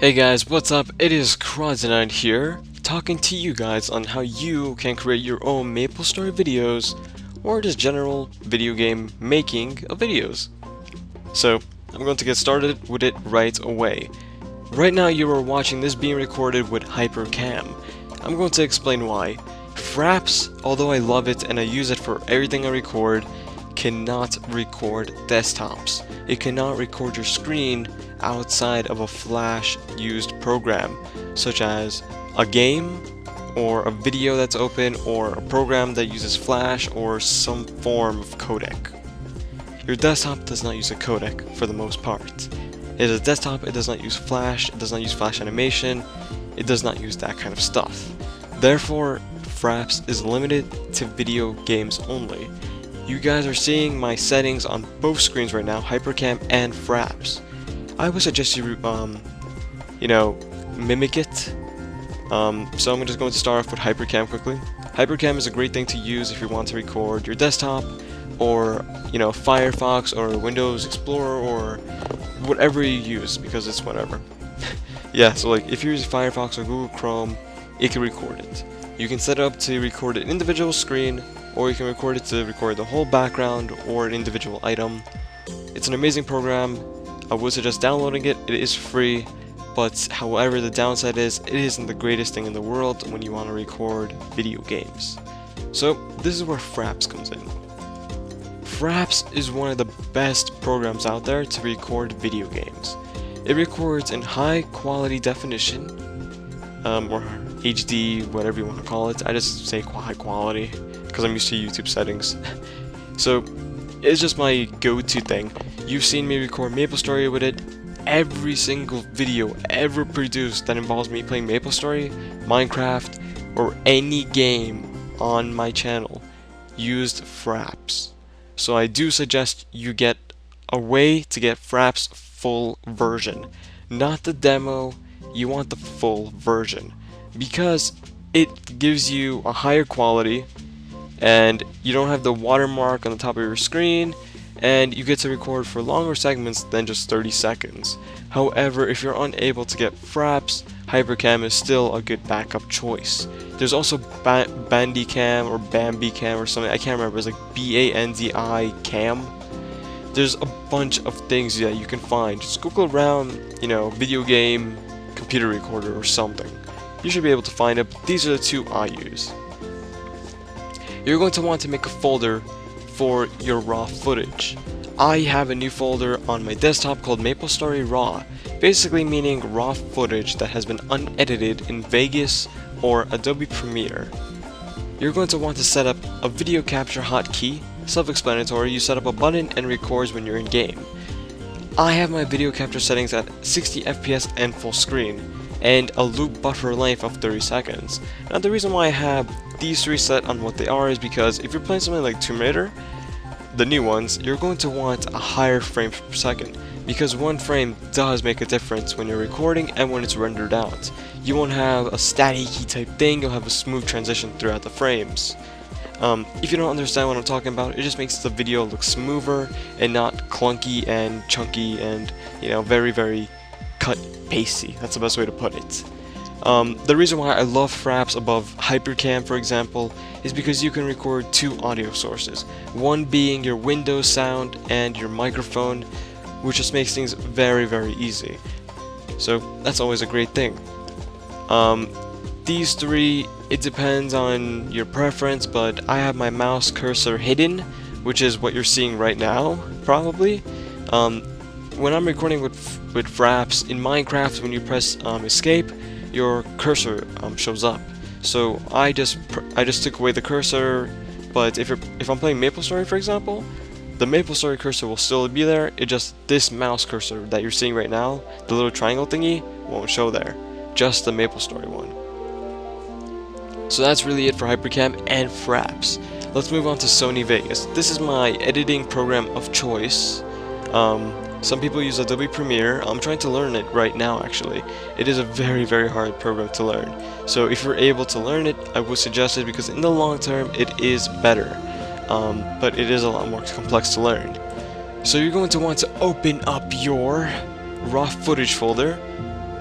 Hey guys, what's up? It is Crozanite here, talking to you guys on how you can create your own MapleStory videos, or just general video game making of videos. So, I'm going to get started with it right away. Right now you are watching this being recorded with HyperCam. I'm going to explain why. Fraps, although I love it and I use it for everything I record, cannot record desktops. It cannot record your screen outside of a flash used program, such as a game or a video that's open or a program that uses flash or some form of codec. Your desktop does not use a codec for the most part. It is a desktop, it does not use flash, it does not use flash animation, it does not use that kind of stuff. Therefore, Fraps is limited to video games only. You guys are seeing my settings on both screens right now, HyperCam and Fraps. I would suggest you, mimic it. So I'm just going to start off with HyperCam quickly. HyperCam is a great thing to use if you want to record your desktop, or Firefox or Windows Explorer or whatever you use, because it's whatever. Yeah, so like if you use Firefox or Google Chrome, it can record it. You can set it up to record an individual screen, or you can record it to record the whole background or an individual item. It's an amazing program. I would suggest downloading it. It is free, but however, the downside is it isn't the greatest thing in the world when you want to record video games. So this is where Fraps comes in. Fraps is one of the best programs out there to record video games. It records in high quality definition, or HD, whatever you want to call it. I just say high quality because I'm used to YouTube settings. So it's just my go-to thing. You've seen me record MapleStory with it. Every single video ever produced that involves me playing MapleStory, Minecraft, or any game on my channel used Fraps. So I do suggest you get a way to get Fraps full version. Not the demo, you want the full version. Because it gives you a higher quality, and you don't have the watermark on the top of your screen, and you get to record for longer segments than just 30 seconds. However, if you're unable to get Fraps, HyperCam is still a good backup choice. There's also Bandicam or Bambicam or something, I can't remember, it's like BANDI cam. There's a bunch of things that you can find. Just Google around, video game, computer recorder or something. You should be able to find it. These are the two I use. You're going to want to make a folder for your raw footage. I have a new folder on my desktop called MapleStory Raw, basically meaning raw footage that has been unedited in Vegas or Adobe Premiere. You're going to want to set up a video capture hotkey, self-explanatory. You set up a button and records when you're in game. I have my video capture settings at 60 FPS and full screen, and a loop buffer length of 30 seconds. Now the reason why I have these three set on what they are is because if you're playing something like Tomb Raider, the new ones, you're going to want a higher frame per second, because one frame does make a difference when you're recording and when it's rendered out. You won't have a staticky type thing, you'll have a smooth transition throughout the frames. If you don't understand what I'm talking about, it just makes the video look smoother and not clunky and chunky and very, very cut pasty. That's the best way to put it. The reason why I love Fraps above HyperCam, for example, is because you can record two audio sources, one being your Windows sound and your microphone, which just makes things very, very easy. So that's always a great thing. These three, it depends on your preference, but I have my mouse cursor hidden, which is what you're seeing right now, probably. When I'm recording with Fraps in Minecraft, when you press escape, your cursor shows up. So I just took away the cursor, but if I'm playing MapleStory, for example, the MapleStory cursor will still be there. It just, this mouse cursor that you're seeing right now, the little triangle thingy, won't show there. Just the MapleStory one. So that's really it for HyperCam and Fraps. Let's move on to Sony Vegas. This is my editing program of choice. Some people use Adobe Premiere. I'm trying to learn it right now, actually. It is a very, very hard program to learn. So if you're able to learn it, I would suggest it, because in the long term, it is better. But it is a lot more complex to learn. So you're going to want to open up your raw footage folder,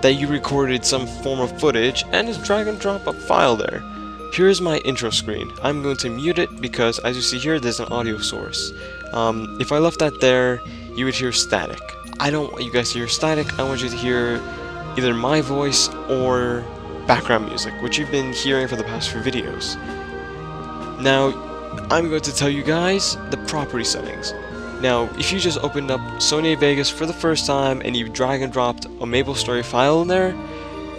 that you recorded some form of footage and just drag and drop a file there. Here's my intro screen. I'm going to mute it because, as you see here, there's an audio source. If I left that there, you would hear static. I don't want you guys to hear static. I want you to hear either my voice or background music, which you've been hearing for the past few videos. Now, I'm going to tell you guys the property settings. Now, if you just opened up Sony Vegas for the first time and you drag and dropped a MapleStory file in there,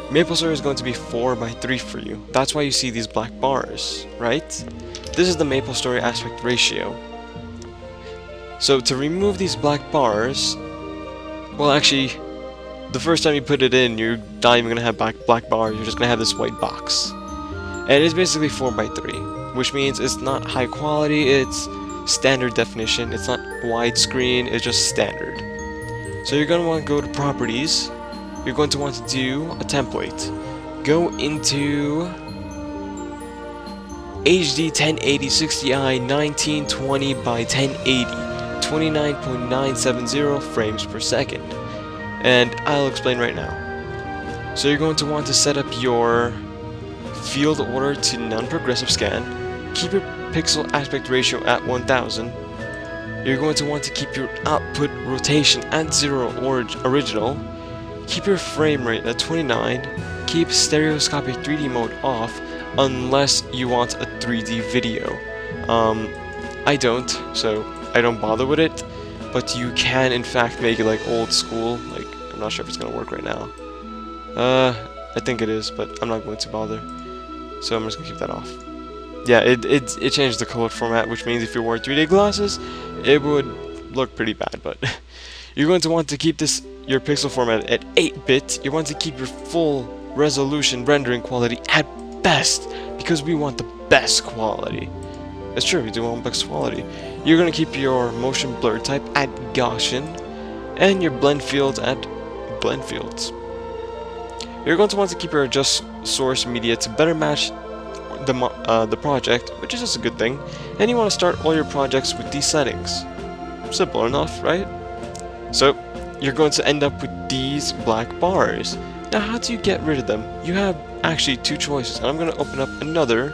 MapleStory is going to be 4:3 for you. That's why you see these black bars, right? This is the MapleStory aspect ratio. So to remove these black bars, well, actually, the first time you put it in, you're not even going to have black bars, you're just going to have this white box. And it's basically 4:3, which means it's not high quality, it's standard definition, it's not widescreen, it's just standard. So you're going to want to go to properties, you're going to want to do a template. Go into HD 1080 60i 1920 by 1080, 29.970 frames per second. And I'll explain right now. So you're going to want to set up your field order to non-progressive scan, keep your pixel aspect ratio at 1000, you're going to want to keep your output rotation at 0 or original, keep your frame rate at 29, keep stereoscopic 3D mode off unless you want a 3D video. I don't, so I don't bother with it, but you can in fact make it like old school. Like, I'm not sure if it's gonna work right now. I think it is, but I'm not going to bother. So I'm just gonna keep that off. Yeah, it changed the color format, which means if you wore 3D glasses, it would look pretty bad, but you're going to want to keep your pixel format at 8-bit. You want to keep your full resolution rendering quality at best, because we want the best quality. It's true, we do want best quality. You're going to keep your motion blur type at Gaussian, and your blend fields at blend fields. You're going to want to keep your adjust source media to better match the project, which is just a good thing, and you want to start all your projects with these settings. Simple enough, right? So you're going to end up with these black bars. Now, how do you get rid of them? You have actually two choices, and I'm going to open up another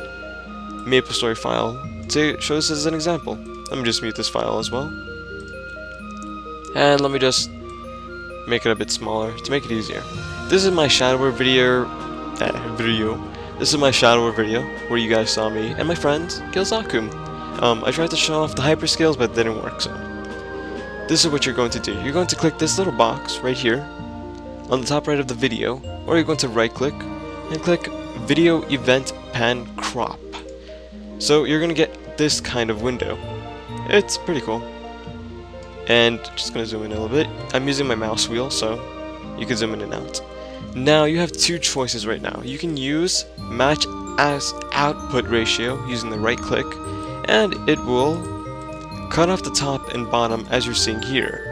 MapleStory file to show this as an example. Let me just mute this file as well, and let me just make it a bit smaller to make it easier. This is my shadowware video. This is my shadowware video where you guys saw me and my friend Gilzaku. I tried to show off the hyperscales, but it didn't work. So this is what you're going to do. You're going to click this little box right here on the top right of the video, or you're going to right click and click Video Event Pan Crop. So you're going to get this kind of window. It's pretty cool. And just going to zoom in a little bit. I'm using my mouse wheel, so you can zoom in and out. Now you have two choices right now. You can use match as output ratio using the right click, and it will cut off the top and bottom as you're seeing here.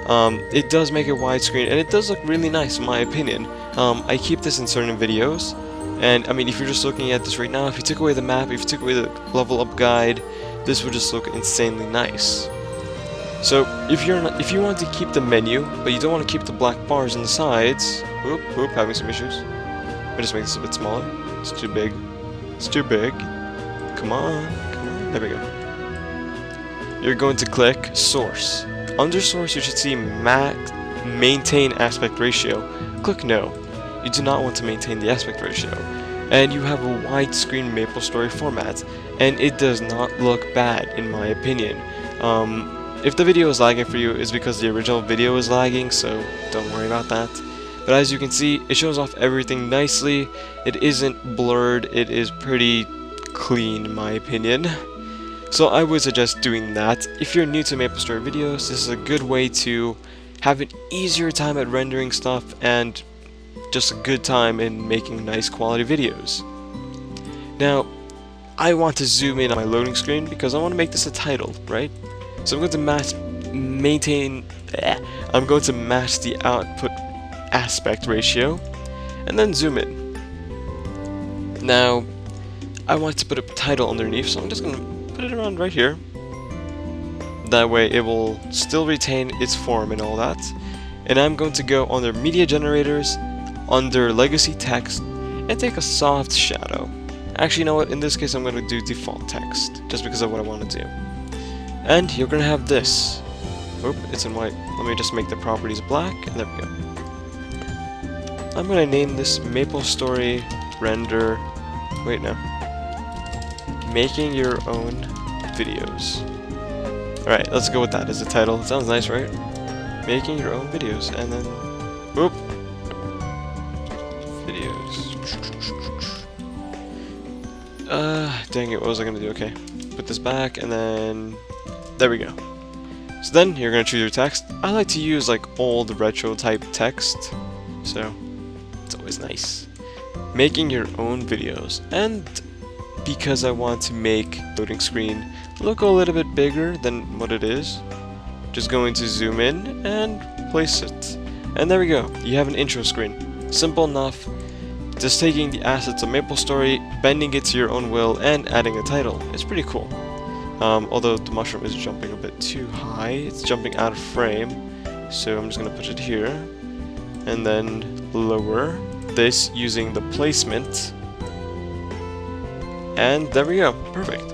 It does make it widescreen, and it does look really nice in my opinion. I keep this in certain videos, and I mean, if you're just looking at this right now, if you took away the map, if you took away the level up guide, this would just look insanely nice. So if you want to keep the menu, but you don't want to keep the black bars on the sides, having some issues. I'll just make this a bit smaller. It's too big. It's too big. Come on, there we go. You're going to click Source. Under Source, you should see Maintain Aspect Ratio. Click No. You do not want to maintain the aspect ratio. And you have a widescreen MapleStory format, and it does not look bad in my opinion. If the video is lagging for you, it's because the original video is lagging, so don't worry about that. But as you can see, it shows off everything nicely. It isn't blurred, it is pretty clean in my opinion. So I would suggest doing that. If you're new to MapleStory videos, this is a good way to have an easier time at rendering stuff and just a good time in making nice quality videos. Now, I want to zoom in on my loading screen because I want to make this a title, right? So I'm going to match the output aspect ratio and then zoom in. Now I want to put a title underneath, so I'm just going to put it around right here. That way it will still retain its form and all that. And I'm going to go under media generators, under legacy text and take a soft shadow. Actually, you know what, in this case I'm going to do default text just because of what I want to do. And you're going to have this. Oop, it's in white. Let me just make the properties black, and there we go. I'm going to name this Maple Story Render. Wait, no. Making your own videos. Alright, let's go with that as the title. It sounds nice, right? Making your own videos, and then... Oop! Videos. Dang it, what was I gonna do? Okay. Put this back, and then... There we go. So then, you're gonna choose your text. I like to use, like, old retro type text. So, it's always nice. Making your own videos. And because I want to make loading screen look a little bit bigger than what it is, just going to zoom in and place it. And there we go. You have an intro screen. Simple enough. Just taking the assets of MapleStory, bending it to your own will, and adding a title. It's pretty cool. Although the mushroom is jumping a bit too high, it's jumping out of frame. So I'm just going to put it here. And then lower this using the placement. And there we go. Perfect.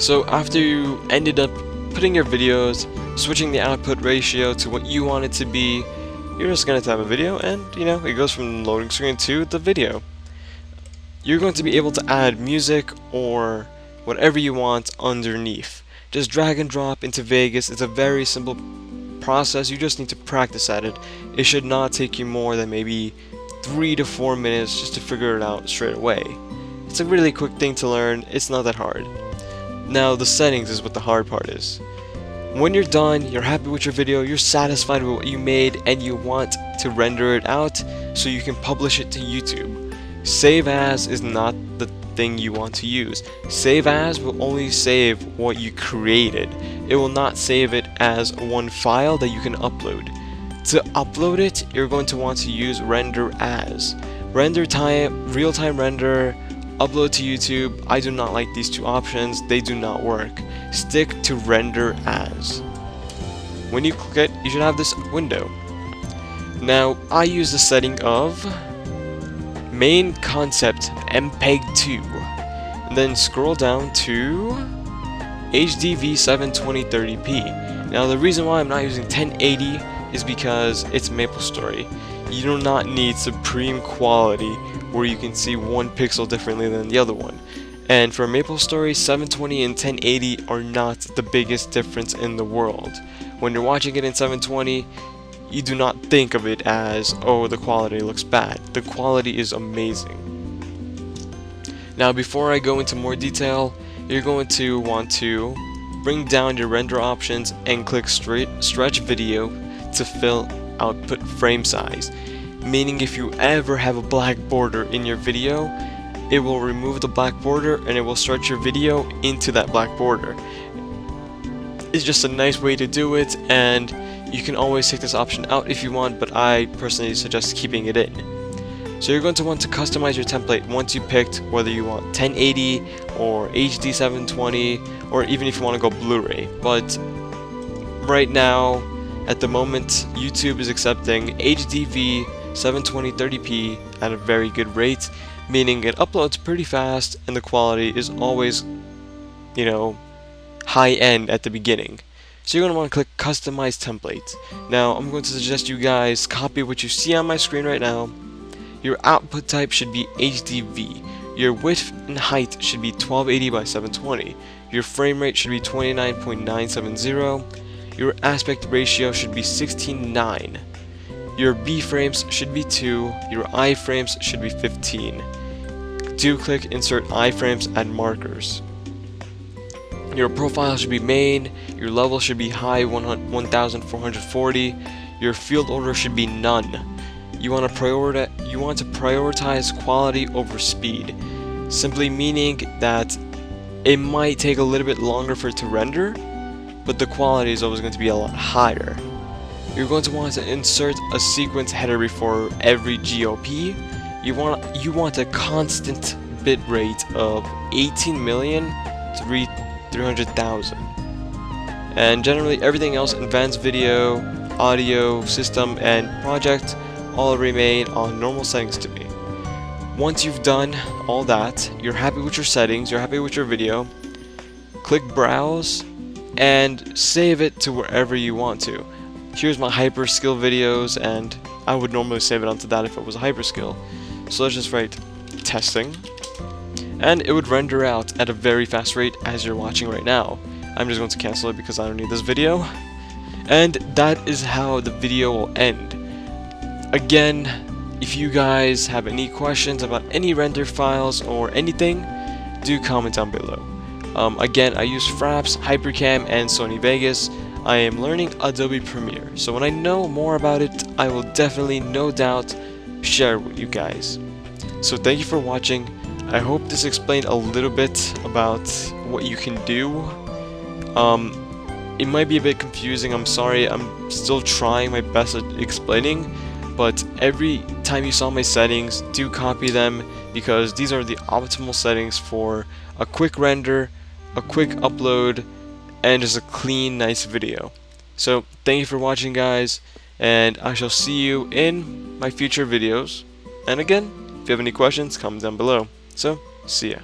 So after you ended up putting your videos, switching the output ratio to what you want it to be, you're just going to have a video, and you know, it goes from loading screen to the video. You're going to be able to add music or whatever you want underneath. Just drag and drop into Vegas. It's a very simple process. You just need to practice at it. It should not take you more than maybe 3 to 4 minutes just to figure it out straight away. It's a really quick thing to learn. It's not that hard. Now the settings is what the hard part is. When you're done, you're happy with your video, you're satisfied with what you made, and you want to render it out so you can publish it to YouTube. Save as is not the thing you want to use. Save as will only save what you created. It will not save it as one file that you can upload. To upload it, you're going to want to use render as. Render time, real-time render, upload to YouTube. I do not like these two options. They do not work. Stick to render as. When you click it, you should have this window. Now, I use the setting of main concept MPEG 2. And then scroll down to HDV 720/30p. Now, the reason why I'm not using 1080 is because it's MapleStory. You do not need supreme quality where you can see one pixel differently than the other one. And for MapleStory, 720 and 1080 are not the biggest difference in the world. When you're watching it in 720, you do not think of it as, oh, the quality looks bad. The quality is amazing. Now, before I go into more detail, you're going to want to bring down your render options and click stretch video to fill output frame size. Meaning if you ever have a black border in your video, it will remove the black border and it will stretch your video into that black border. It's just a nice way to do it, and you can always take this option out if you want, but I personally suggest keeping it in. So you're going to want to customize your template once you picked whether you want 1080 or HD 720, or even if you want to go Blu-ray. But right now, at the moment, YouTube is accepting HDV 720/30p at a very good rate, meaning it uploads pretty fast and the quality is always, you know, high end at the beginning. So you're going to want to click customize template. Now I'm going to suggest you guys copy what you see on my screen right now. Your output type should be HDV. Your width and height should be 1280 by 720. Your frame rate should be 29.970. Your aspect ratio should be 16:9. Your B frames should be 2. Your I frames should be 15. Do click insert iframes, add markers. Your profile should be main. Your level should be high 1440. Your field order should be none. You want to prioritize quality over speed. Simply meaning that it might take a little bit longer for it to render, but the quality is always going to be a lot higher. You're going to want to insert a sequence header before every GOP. You want a constant bit rate of 18,300,000. And generally everything else, advanced video, audio, system, and project all remain on normal settings to be. Once you've done all that, you're happy with your settings, you're happy with your video, click browse and save it to wherever you want to. Here's my hyperskill videos, and I would normally save it onto that if it was a hyperskill. So let's just write testing, and it would render out at a very fast rate as you're watching right now. I'm just going to cancel it because I don't need this video. And that is how the video will end. Again, if you guys have any questions about any render files or anything, do comment down below. Again, I use Fraps, Hypercam, and Sony Vegas. I am learning Adobe Premiere, so when I know more about it, I will definitely, no doubt, share it with you guys. So thank you for watching. I hope this explained a little bit about what you can do. It might be a bit confusing, I'm sorry, I'm still trying my best at explaining, but every time you saw my settings, do copy them, because these are the optimal settings for a quick render, a quick upload, and just a clean, nice video. So thank you for watching, guys, and I shall see you in my future videos. And again, if you have any questions, comment down below. So, see ya.